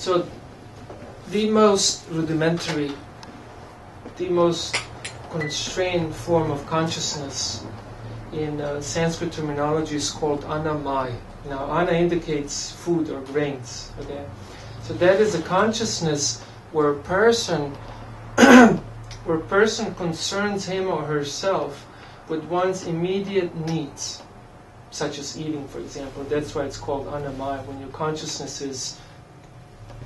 So the most rudimentary, the most constrained form of consciousness in Sanskrit terminology is called annamaya. Now, anna indicates food or grains. Okay, so that is a consciousness where a person, where a person concerns him or herself with one's immediate needs, such as eating, for example. That's why it's called annamaya. When your consciousness is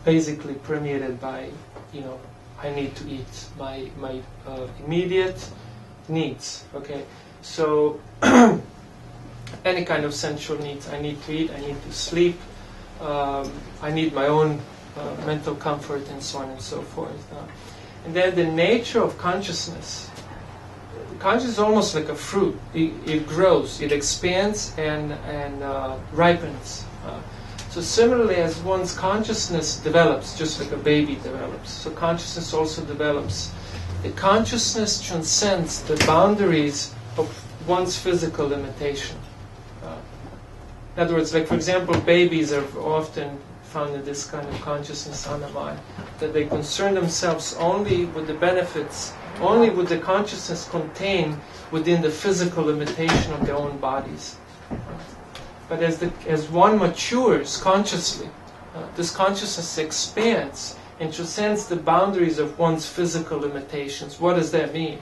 basically permeated by, I need to eat, my immediate needs. Okay, so any kind of sensual needs. I need to eat, I need to sleep, I need my own mental comfort, and so on and so forth. And then the nature of consciousness. Consciousness is almost like a fruit. It grows, it expands and ripens. So similarly, as one's consciousness develops, just like a baby develops, so consciousness also develops. The consciousness transcends the boundaries of one's physical limitation. In other words, like for example, babies are often found in this kind of consciousness, annamaya, that they concern themselves only with the benefits, only with the consciousness contained within the physical limitation of their own bodies. But as one matures consciously, this consciousness expands and transcends the boundaries of one's physical limitations. What does that mean?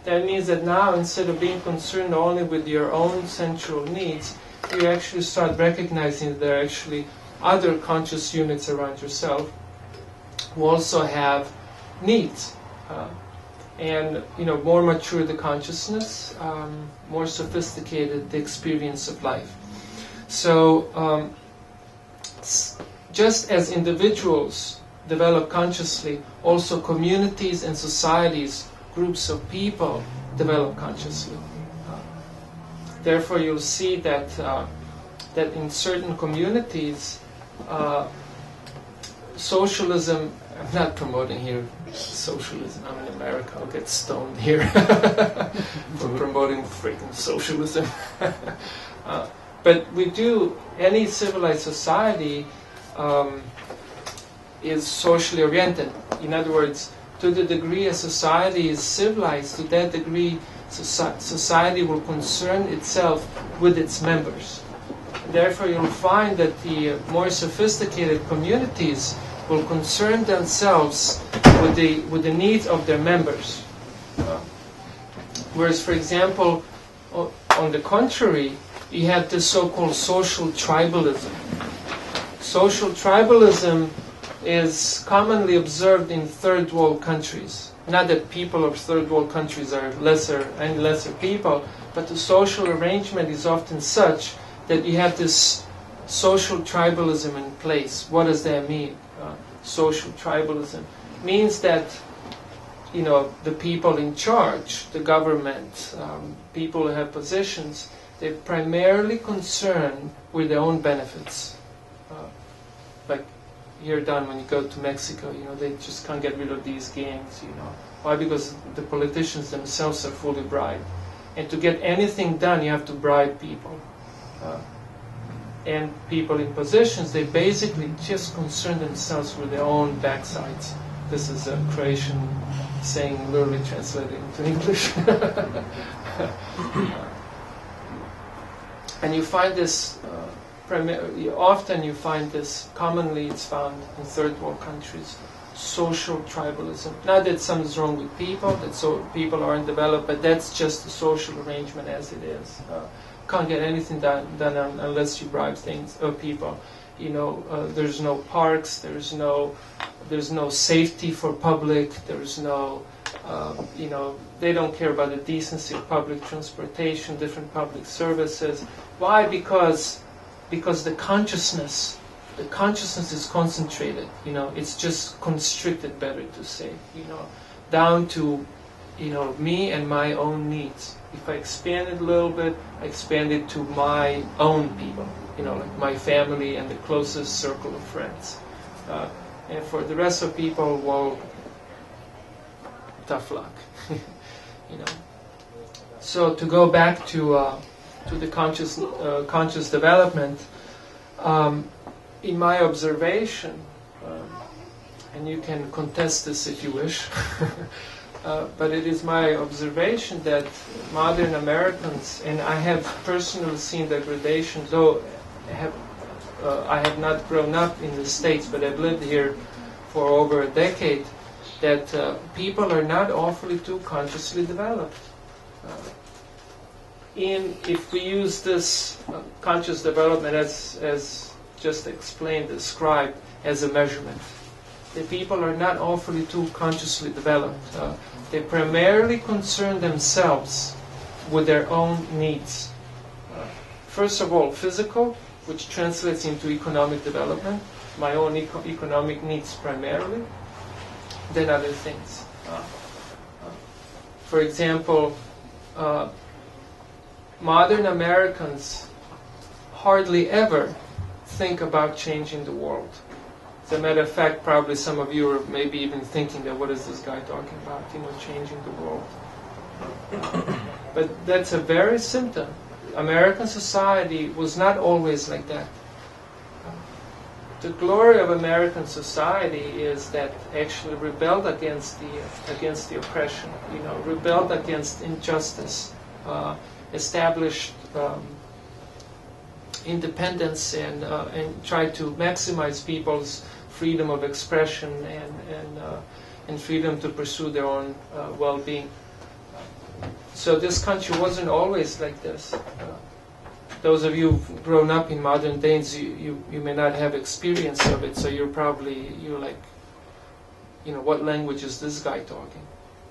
That means that now, instead of being concerned only with your own sensual needs, you actually start recognizing that there are actually other conscious units around yourself who also have needs. And more mature the consciousness, more sophisticated the experience of life. So, just as individuals develop consciously, also communities and societies, groups of people develop consciously. Therefore, you'll see that that in certain communities, socialism. I'm not promoting here socialism. I'm in America. I'll get stoned here for promoting freaking socialism. But we do. Any civilized society is socially oriented. In other words, to the degree a society is civilized, to that degree society will concern itself with its members. Therefore, you'll find that the more sophisticated communities will concern themselves with the needs of their members. Whereas, for example, on the contrary, you have this so-called social tribalism. Social tribalism is commonly observed in third world countries. Not that people of third world countries are lesser people, but the social arrangement is often such that you have this social tribalism in place. What does that mean? Social tribalism means that the people in charge, the government, people who have positions, they're primarily concerned with their own benefits. Like here down when you go to Mexico, they just can't get rid of these gangs. Why? Because the politicians themselves are fully bribed, and to get anything done, you have to bribe people. And people in positions, they basically just concern themselves with their own backsides. This is a Croatian saying, literally translated into English. And you find this, often you find this, commonly it's found in third world countries, social tribalism. Not that something's wrong with people, that people aren't developed, but that's just the social arrangement as it is. Can't get anything done unless you bribe people. There's no parks. There's no safety for public. There's no, they don't care about the decency of public transportation, different public services. Why? Because the consciousness is concentrated. It's just constricted, better to say. Down to, me and my own needs. If I expand it a little bit, I expand it to my own people, like my family and the closest circle of friends. And for the rest of people, well, tough luck, So to go back to the conscious development, in my observation, and you can contest this if you wish, but it is my observation that modern Americans, and I have personally seen degradation, though I have not grown up in the States, but I've lived here for over a decade, that people are not awfully too consciously developed. If we use this conscious development as just explained, described, as a measurement, the people are not awfully too consciously developed. They primarily concern themselves with their own needs. First of all, physical, which translates into economic development, my own economic needs primarily, then other things. For example, modern Americans hardly ever think about changing the world. As a matter of fact, probably some of you are maybe even thinking that what is this guy talking about, changing the world. But that's a very symptom. American society was not always like that. The glory of American society is that actually rebelled against the oppression, rebelled against injustice, established independence, and tried to maximize people's freedom of expression and freedom to pursue their own well-being. So this country wasn't always like this. Those of you who've grown up in modern days, you may not have experience of it, so you're like, what language is this guy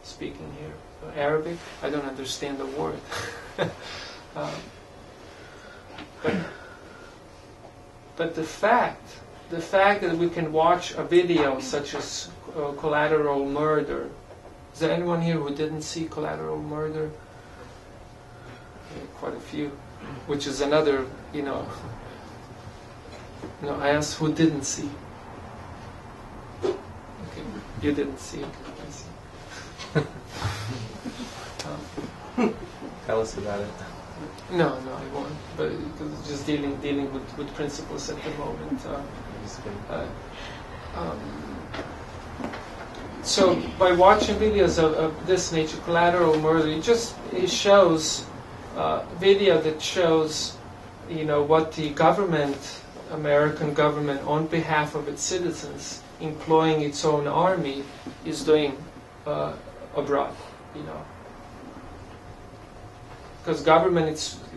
speaking here? Arabic? I don't understand the word. But the fact that we can watch a video such as Collateral Murder. Is there anyone here who didn't see Collateral Murder? Okay, quite a few. Which is another, I asked who didn't see. Okay, you didn't see. I see. Tell us about it. No, I won't. But it's just dealing with principles at the moment. So by watching videos of this nature, Collateral Murder, it shows video that shows, what the American government, on behalf of its citizens, employing its own army, is doing abroad. Because government,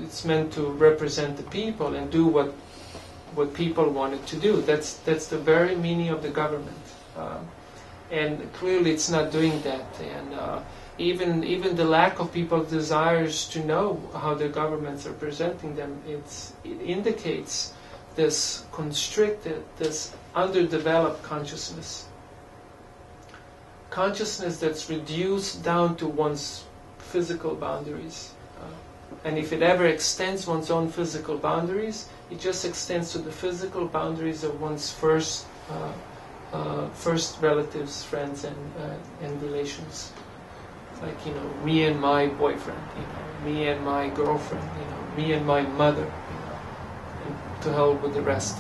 it's meant to represent the people and do what people want it to do. That's the very meaning of the government. And clearly it's not doing that. And even the lack of people's desires to know how their governments are presenting them, it indicates this constricted, this underdeveloped consciousness. Consciousness that's reduced down to one's physical boundaries. And if it ever extends one's own physical boundaries, it just extends to the physical boundaries of one's first relatives, friends, and relations. Like, me and my boyfriend, me and my girlfriend, me and my mother, and to hell with the rest,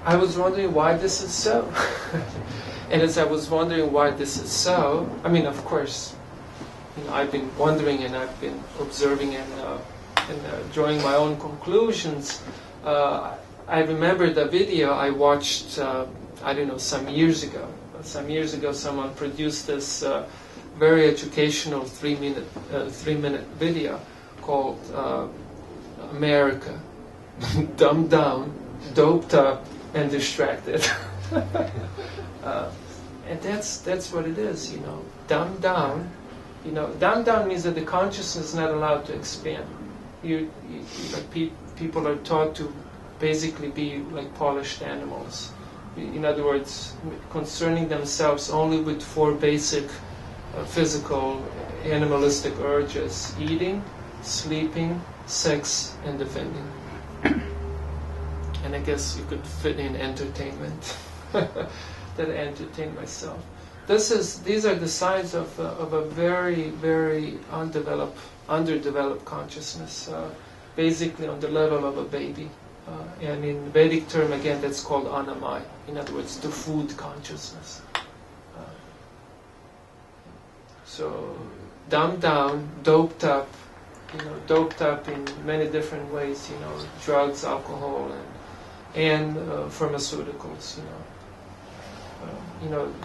I was wondering why this is so. And as I was wondering why this is so, of course, I've been wondering and I've been observing and drawing my own conclusions. I remember the video I watched, some years ago. Some years ago, someone produced this very educational 3-minute video called America, Dumbed Down, Doped Up, and Distracted. And that's what it is, dumbed down. Dumbed down means that the consciousness is not allowed to expand. People are taught to basically be like polished animals. In other words, concerning themselves only with 4 basic physical, animalistic urges: eating, sleeping, sex, and defending. And I guess you could fit in entertainment. That I entertain myself. These are the signs of a very, very underdeveloped consciousness. basically on the level of a baby. And in Vedic term, again, that's called Annamaya. In other words, the food consciousness. So dumbed down, doped up, doped up in many different ways, drugs, alcohol, and pharmaceuticals,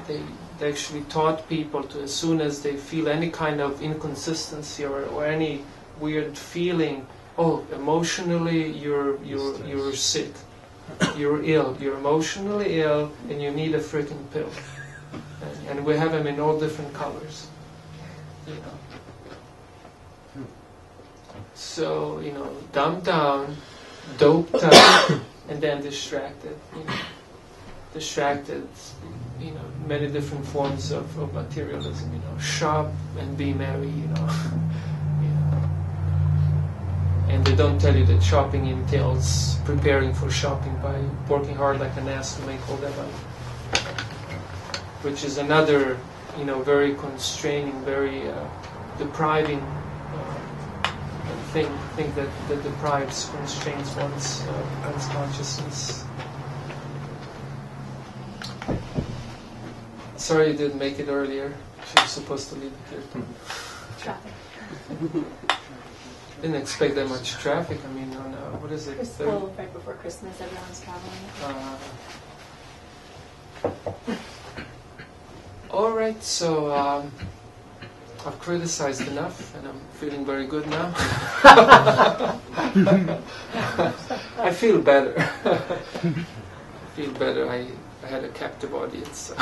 they actually taught people to, as soon as they feel any kind of inconsistency or any weird feeling, emotionally you're sick, you're ill, you're emotionally ill, and you need a freaking pill. And we have them in all different colors. So, dumbed down, doped up, and then distracted. Distracted, many different forms of materialism. Shop and be merry. And they don't tell you that shopping entails preparing for shopping by working hard like an ass to make all that money, which is another, very constraining, very depriving thing that deprives, constrains one's consciousness. Sorry you didn't make it earlier. She was supposed to leave it here too. Traffic. Didn't expect that much traffic. I mean, on what is it? Well, right before Christmas, everyone's traveling. All right, so I've criticized enough, and I'm feeling very good now. I feel better. I had a captive audience.